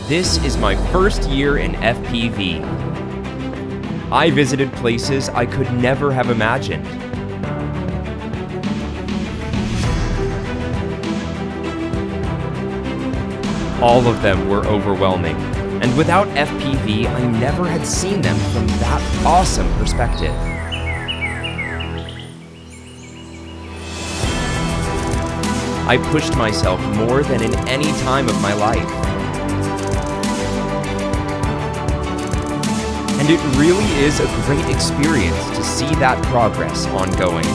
This is my first year in FPV. I visited places I could never have imagined. All of them were overwhelming, and without FPV, I never had seen them from that awesome perspective. I pushed myself more than in any time of my life. And it really is a great experience to see that progress ongoing.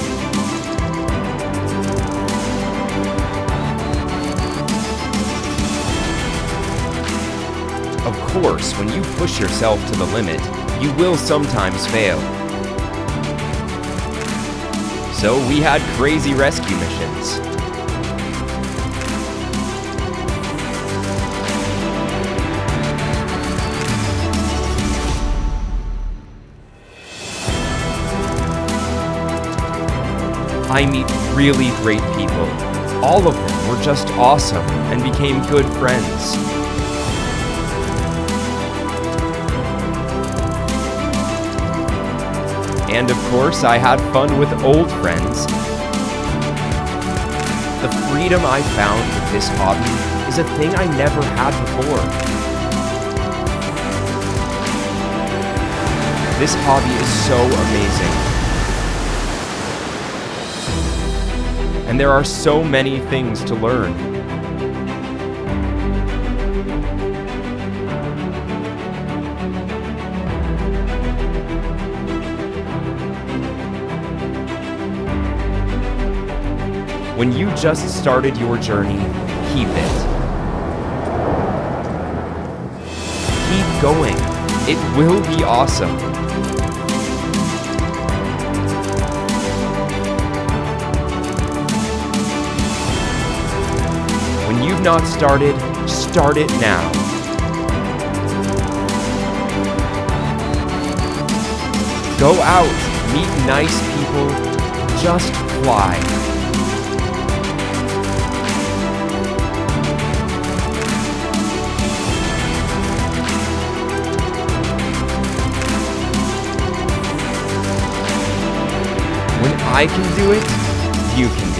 Of course, when you push yourself to the limit, you will sometimes fail. So we had crazy rescue missions. I meet really great people. All of them were just awesome and became good friends. And of course, I had fun with old friends. The freedom I found with this hobby is a thing I never had before. This hobby is so amazing. And there are so many things to learn. When you just started your journey, keep it. Keep going. It will be awesome. When you've not started, start it now. Go out, meet nice people, just fly. When I can do it, you can